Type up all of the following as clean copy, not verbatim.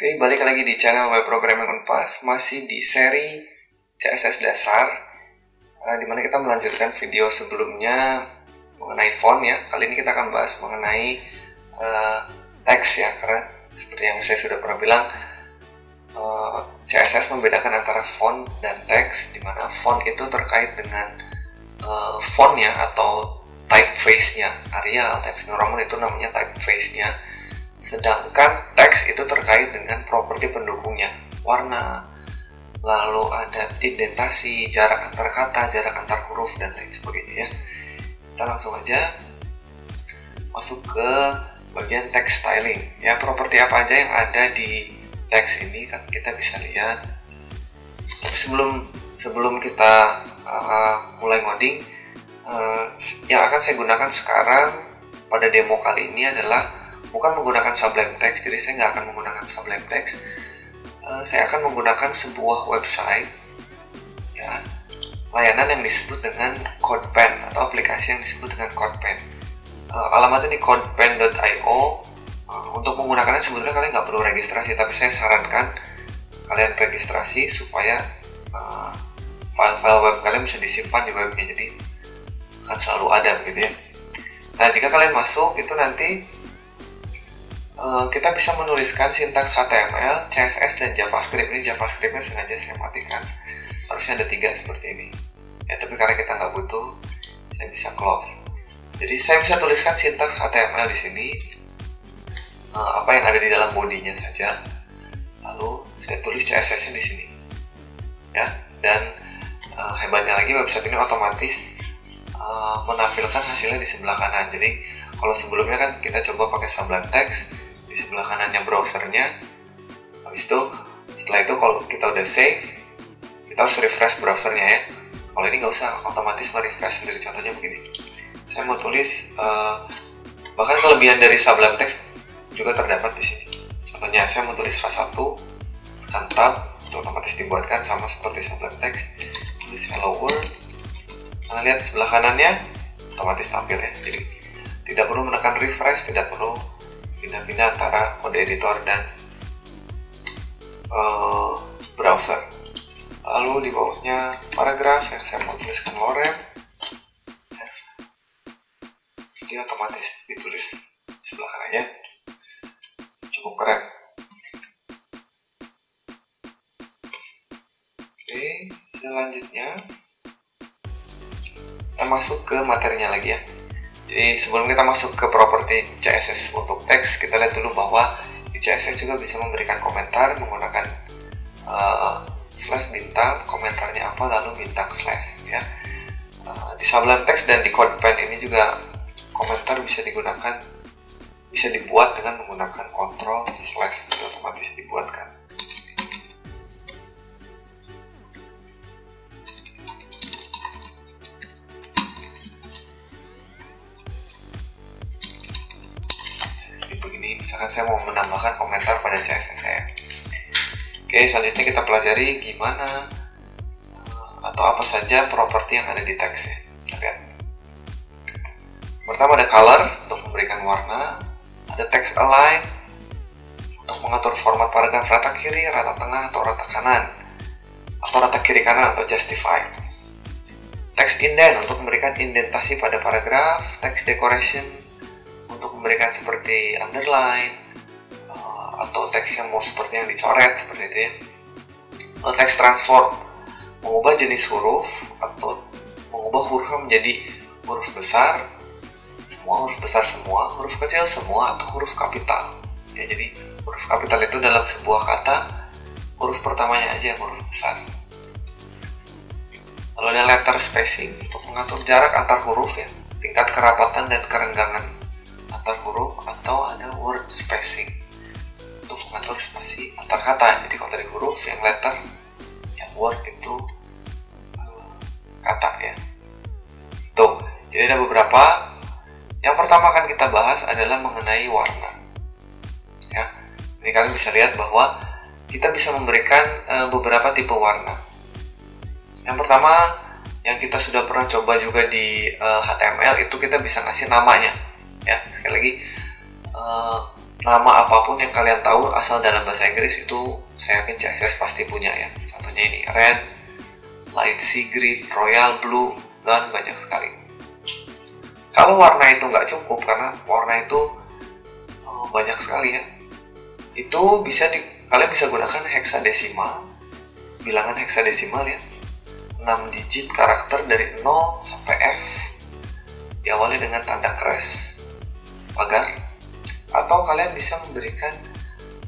Oke, balik lagi di channel Web Programming Unpas, masih di seri CSS dasar, dimana kita melanjutkan video sebelumnya mengenai font ya. Kali ini kita akan bahas mengenai teks ya, karena seperti yang saya sudah pernah bilang, CSS membedakan antara font dan teks, dimana font itu terkait dengan fontnya atau typeface-nya. Arial, Times New Roman itu namanya typeface-nya. Sedangkan teks itu terkait dengan properti pendukungnya, warna, lalu ada indentasi, jarak antar kata, jarak antar huruf, dan lain sebagainya ya. Kita langsung aja masuk ke bagian text styling ya. Properti apa aja yang ada di teks ini kan kita bisa lihat. Tapi sebelum kita mulai ngoding, yang akan saya gunakan sekarang pada demo kali ini adalah bukan menggunakan Sublime Text, jadi saya nggak akan menggunakan Sublime Text. Saya akan menggunakan sebuah website, ya, layanan yang disebut dengan CodePen atau aplikasi yang disebut dengan CodePen. Alamatnya di codepen.io. Untuk menggunakannya sebetulnya kalian nggak perlu registrasi, tapi saya sarankan kalian registrasi supaya file-file web kalian bisa disimpan di webnya, jadi akan selalu ada begitu ya. Nah, jika kalian masuk itu nanti kita bisa menuliskan sintaks HTML, CSS, dan JavaScript. Ini JavaScriptnya sengaja saya matikan, harusnya ada 3 seperti ini ya, tapi karena kita nggak butuh, saya bisa close. Jadi saya bisa tuliskan sintaks HTML di sini, apa yang ada di dalam bodinya saja, lalu saya tulis CSS-nya di sini ya. Dan hebatnya lagi, website ini otomatis menampilkan hasilnya di sebelah kanan. Jadi kalau sebelumnya kan kita coba pakai Sublime Text, di sebelah kanannya browsernya. Habis itu setelah itu kalau kita udah save, kita harus refresh browsernya ya. Kalau ini nggak usah, otomatis merefresh sendiri. Contohnya begini, saya mau tulis bahkan kelebihan dari Sublime Text juga terdapat di sini. Contohnya saya mau tulis H1, tekan tab, itu otomatis dibuatkan sama seperti Sublime Text. Tulis hello world, kalian lihat di sebelah kanannya otomatis tampil ya. Jadi tidak perlu menekan refresh, tidak perlu pindah-pindah antara kode editor dan browser. Lalu di bawahnya paragraf yang saya mau tuliskan lorem, ini otomatis ditulis sebelah kanannya. Cukup keren. Oke, selanjutnya kita masuk ke materinya lagi ya. Jadi sebelum kita masuk ke properti CSS untuk teks, kita lihat dulu bahwa di CSS juga bisa memberikan komentar menggunakan slash bintang, komentarnya apa, lalu bintang slash ya. Di Sublime Text dan di CodePen ini juga komentar bisa digunakan, bisa dibuat dengan menggunakan control slash, otomatis dibuatkan. Misalkan saya mau menambahkan komentar pada CSS saya. Oke, selanjutnya kita pelajari gimana atau apa saja properti yang ada di teksnya. Lihat. Pertama ada color untuk memberikan warna, ada text align untuk mengatur format paragraf rata kiri, rata tengah, atau rata kanan, atau rata kiri kanan, atau justify. Text indent untuk memberikan indentasi pada paragraf, text decoration untuk memberikan seperti underline atau teks yang mau seperti yang dicoret seperti itu ya. Text transform mengubah jenis huruf atau mengubah hurufnya menjadi huruf besar semua, huruf besar semua, huruf kecil semua, atau huruf kapital ya. Jadi huruf kapital itu dalam sebuah kata huruf pertamanya aja yang huruf besar. Lalu ada letter spacing untuk mengatur jarak antar huruf ya, tingkat kerapatan dan kerenggangan antar huruf, atau ada word spacing untuk mengatur spasi antar kata. Jadi kalau tadi huruf, yang letter, yang word itu kata ya. Tuh, jadi ada beberapa. Yang pertama akan kita bahas adalah mengenai warna ya. Ini kalian bisa lihat bahwa kita bisa memberikan beberapa tipe warna. Yang pertama, yang kita sudah pernah coba juga di HTML, itu kita bisa ngasih namanya ya. Sekali lagi, nama apapun yang kalian tahu asal dalam bahasa Inggris itu saya yakin CSS pasti punya ya. Contohnya ini red, light sea green, royal blue, dan banyak sekali. Kalau warna itu nggak cukup, karena warna itu banyak sekali ya, itu kalian bisa gunakan heksadesimal, bilangan heksadesimal ya, 6 digit karakter dari 0 sampai F, diawali dengan tanda keras pagar, atau kalian bisa memberikan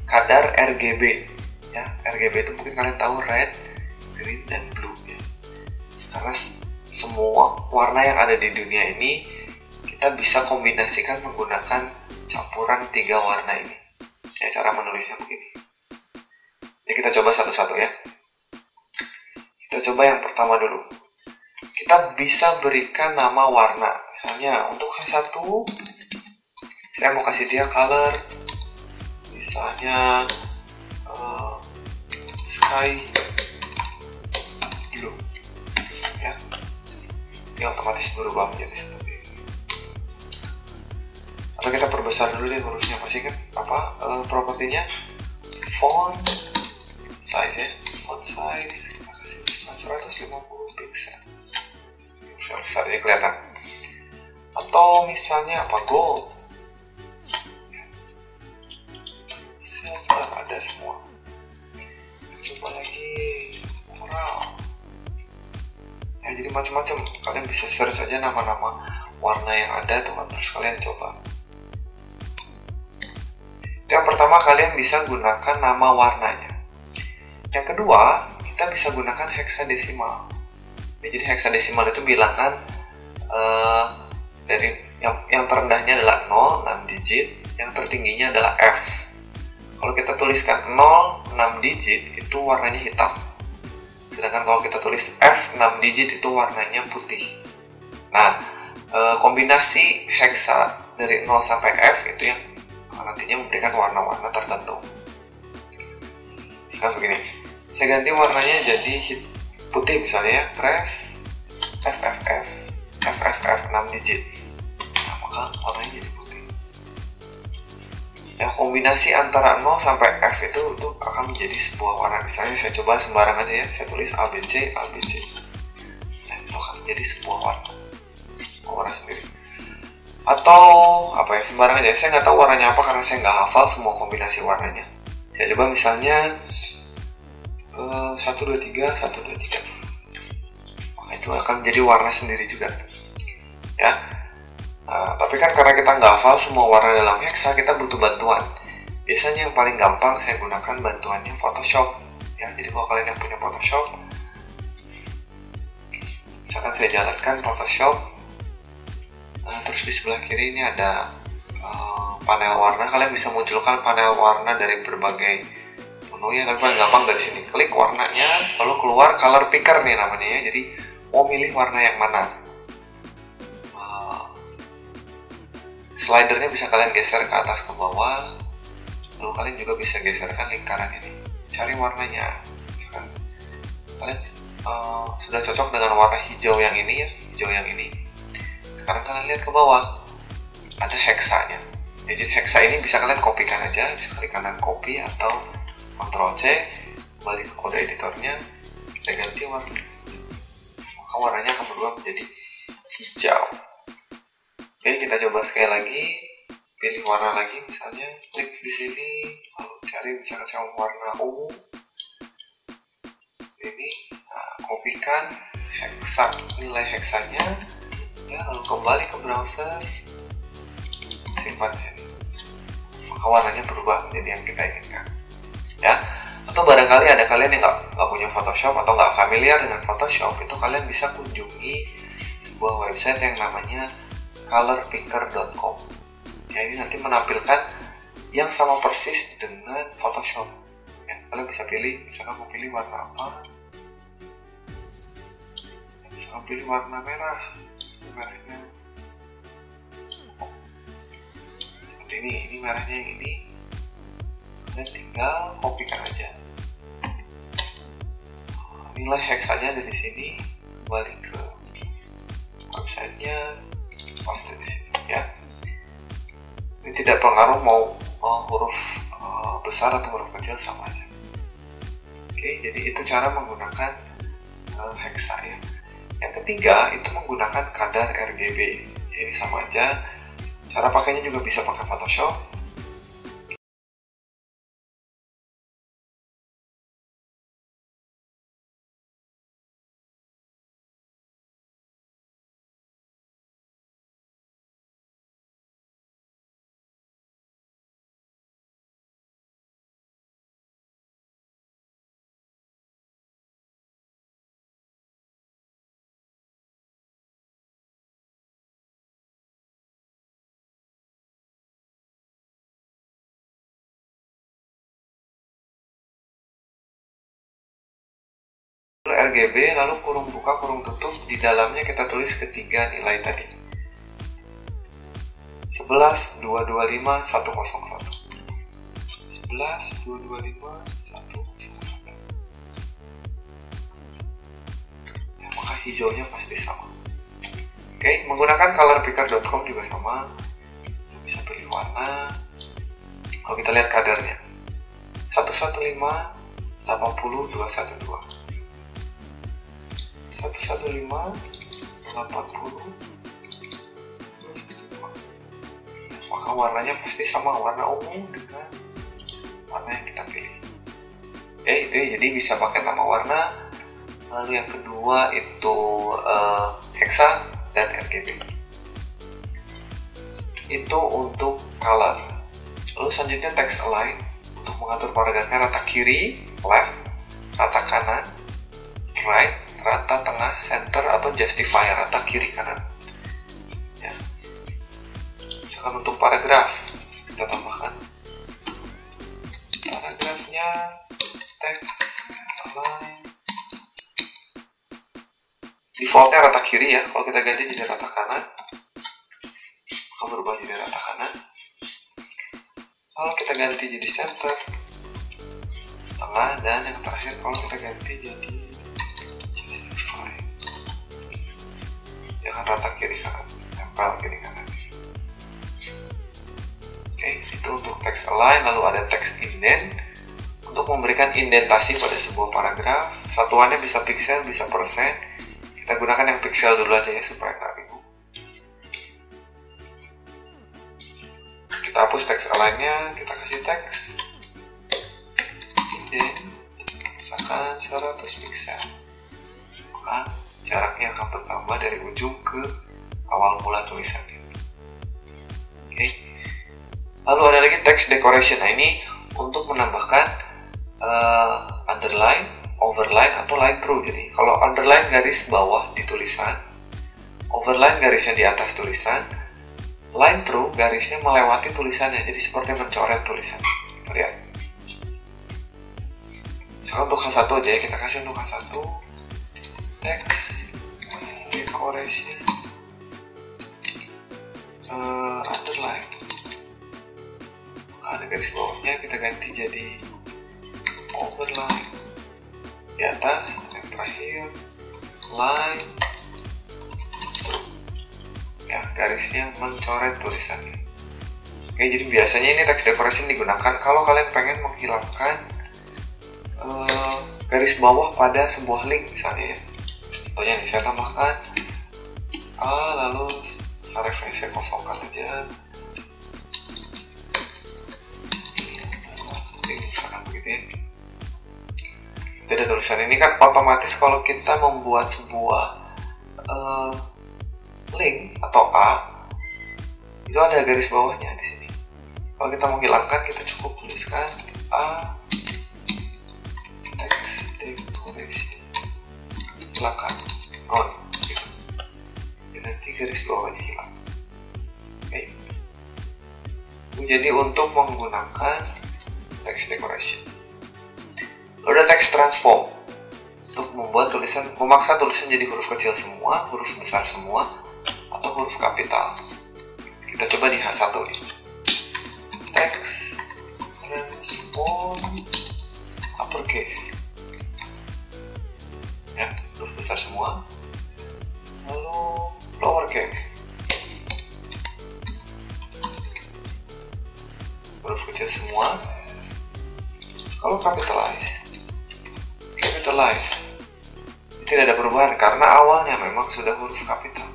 kadar RGB ya. RGB itu mungkin kalian tahu red, green, dan blue ya. Karena semua warna yang ada di dunia ini kita bisa kombinasikan menggunakan campuran 3 warna ini ya. Cara menulisnya begini ya, kita coba satu-satu ya. Kita coba yang pertama dulu. Kita bisa berikan nama warna. Misalnya untuk yang satu saya mau kasih dia color, misalnya sky blue ya. Dia otomatis berubah menjadi seperti ini. Atau kita perbesar dulu deh hurufnya, masih kan propertinya font size ya. Font size kita kasih 150 pixel, besar aja kelihatan. Atau misalnya gold, silver, ada semua. Coba lagi coral ya, jadi macam-macam. Kalian bisa search aja nama-nama warna yang ada tuh kan, terus kalian coba. Yang pertama, kalian bisa gunakan nama warnanya. Yang kedua, kita bisa gunakan heksadesimal. Jadi heksadesimal itu bilangan dari yang terendahnya adalah 0, 6 digit, yang tertingginya adalah F. Kalau kita tuliskan 0, 6 digit itu warnanya hitam. Sedangkan kalau kita tulis F 6 digit itu warnanya putih. Nah, kombinasi heksa dari 0 sampai F itu yang nantinya memberikan warna-warna tertentu. Sekarang begini, saya ganti warnanya jadi putih misalnya ya, crash FFF 6 digit. Nah, maka warnanya jadi putih. Ya, kombinasi antara 0 sampai F itu akan menjadi sebuah warna. Misalnya saya coba sembarang aja ya, saya tulis ABC. Nah, itu akan menjadi sebuah warna sendiri. Atau sembarang aja, saya nggak tahu warnanya apa karena saya nggak hafal semua kombinasi warnanya. Saya coba misalnya 123, maka itu akan menjadi warna sendiri juga ya. Tapi kan karena kita nggak hafal semua warna dalam heksa, kita butuh bantuan. Biasanya yang paling gampang saya gunakan bantuannya Photoshop ya. Jadi kalau kalian yang punya Photoshop, misalkan saya jalankan Photoshop, terus di sebelah kiri ini ada panel warna. Kalian bisa munculkan panel warna dari berbagai menu ya, tapi paling gampang dari sini, klik warnanya, lalu keluar color picker nih namanya ya. Jadi mau milih warna yang mana, slidernya bisa kalian geser ke atas ke bawah, lalu kalian juga bisa geserkan lingkaran ini, cari warnanya. Misalkan kalian sudah cocok dengan warna hijau yang ini ya, hijau yang ini. Sekarang kalian lihat ke bawah, ada heksanya. Ya, jadi heksa ini bisa kalian kopikan aja, bisa klik kanan copy atau Ctrl C, kembali ke kode editornya, kita ganti warna. Maka warnanya akan berubah menjadi hijau. Oke, kita coba sekali lagi, pilih warna lagi, misalnya klik di sini, lalu cari misalkan saya mau warna ungu. Ini, kopikan heksa, nilai heksanya. Ya, lalu kembali ke browser, simpan di sini, maka warnanya berubah menjadi yang kita inginkan ya. Atau barangkali ada kalian yang nggak punya Photoshop atau nggak familiar dengan Photoshop, itu kalian bisa kunjungi sebuah website yang namanya colorpicker.com ya. Ini nanti menampilkan yang sama persis dengan Photoshop ya. Kalian bisa pilih, misalkan mau pilih warna apa, misalkan pilih warna merahnya seperti ini merahnya yang ini, dan tinggal kopikan aja. Nilai heksanya ada di sini, kembali ke websitenya, paste di sini ya. Ini tidak pengaruh mau mau huruf besar atau huruf kecil sama aja. Oke, jadi itu cara menggunakan hexa ya. Yang ketiga itu menggunakan kadar RGB. Ini sama aja. Cara pakainya juga bisa pakai Photoshop. RGB, lalu kurung buka kurung tutup, di dalamnya kita tulis ketiga nilai tadi, 11.225.101, 11.225.101 ya, maka hijaunya pasti sama. Oke, menggunakan colorpicker.com juga sama, kita bisa pilih warna. Kalau kita lihat kadarnya 115 80 212 115 80 maka warnanya pasti sama, warna ungu dengan warna yang kita pilih. Jadi bisa pakai nama warna. Lalu yang kedua itu hexa dan RGB. Itu untuk color. Lalu selanjutnya text align, untuk mengatur paragrafnya rata kiri, left, rata kanan, right, rata tengah, center, atau justify, rata kiri kanan ya. Misalkan untuk paragraf, kita tambahkan paragrafnya text align, defaultnya rata kiri ya. Kalau kita ganti jadi rata kanan, maka berubah jadi rata kanan. Kalau kita ganti jadi center, tengah, dan yang terakhir kalau kita ganti jadi ya kan rata kiri kanan, tempel kiri kanan. Oke, itu untuk text align. Lalu ada text indent, untuk memberikan indentasi pada sebuah paragraf. Satuannya bisa pixel, bisa persen. Kita gunakan yang pixel dulu aja ya supaya nggak bingung. Kita hapus text align-nya, kita kasih text indent, misalkan 100 pixel. Maka jaraknya akan bertambah dari ujung ke awal mula tulisannya. Oke. Lalu ada lagi text decoration. Nah, ini untuk menambahkan underline, overline, atau line through. Jadi kalau underline garis bawah di tulisan, overline garisnya di atas tulisan, line through garisnya melewati tulisannya. Jadi seperti mencoret tulisan. Kita lihat. Misalkan untuk H1 aja ya, kita kasih untuk H1 text decoration underline, maka ada garis bawahnya, kita ganti jadi overline di atas, yang terakhir line ya, garisnya mencoret tulisannya. Oke, jadi biasanya ini text decoration digunakan kalau kalian pengen menghilangkan garis bawah pada sebuah link misalnya ya. Contohnya nih, saya tambahkan lalu refresh, saya kosongkan aja ini, misalkan begitu ya. Jadi tulisan ini kan otomatis kalau kita membuat sebuah link atau itu ada garis bawahnya di sini. Kalau kita menghilangkan, kita cukup tuliskan text decoration, hilangkan on gitu. Jadi nanti garis bawahnya hilang. Oke. Jadi untuk menggunakan text decoration. Lalu ada text transform, untuk membuat tulisan, memaksa tulisan jadi huruf kecil semua, huruf besar semua, atau huruf kapital. Kita coba di H1 nih. Text transform uppercase. Ya, huruf besar semua. Lalu lowercase, huruf kecil Kalau capitalize, tidak ada perubahan karena awalnya memang sudah huruf kapital.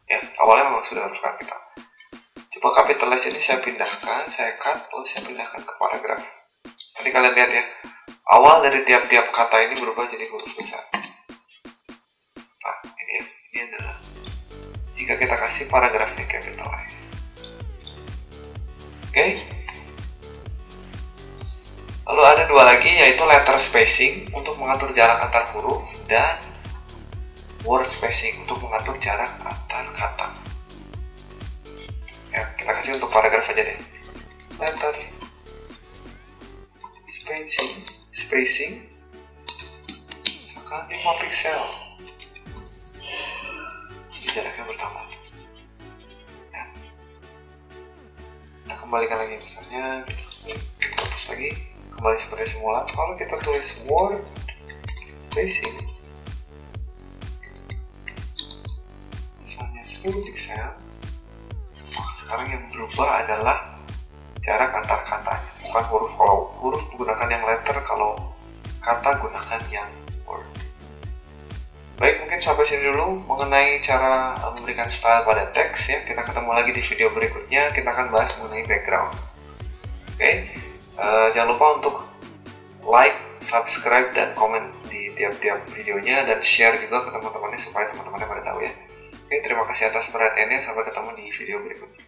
Ya, awalnya memang sudah huruf kapital. Coba capitalize ini saya pindahkan, saya cut, lalu saya pindahkan ke paragraf. Nanti kalian lihat ya, awal dari tiap-tiap kata ini berubah jadi huruf besar. Nah, ini adalah jika kita kasih paragrafnya capitalize. Oke. Lalu ada dua lagi, yaitu letter spacing untuk mengatur jarak antar huruf dan word spacing untuk mengatur jarak antar kata. Ya, kita kasih untuk paragraf aja deh. Letter spacing misalkan 5 pixel. Jaraknya bertambah. Ya. Kita kembalikan lagi misalnya, kita hapus lagi, kembali seperti semula. Kalau kita tulis word spacing misalnya 10 pixel, maka sekarang yang berubah adalah jarak antar katanya, bukan huruf. Kalau huruf menggunakan yang letter, kalau kata gunakan yang word. Baik, mungkin sampai sini dulu mengenai cara memberikan style pada teks ya. Kita ketemu lagi di video berikutnya, kita akan bahas mengenai background. Oke, jangan lupa untuk like, subscribe, dan komen di tiap-tiap videonya, dan share juga ke teman-temannya supaya teman-temannya pada tahu ya. Oke, terima kasih atas perhatiannya, sampai ketemu di video berikutnya.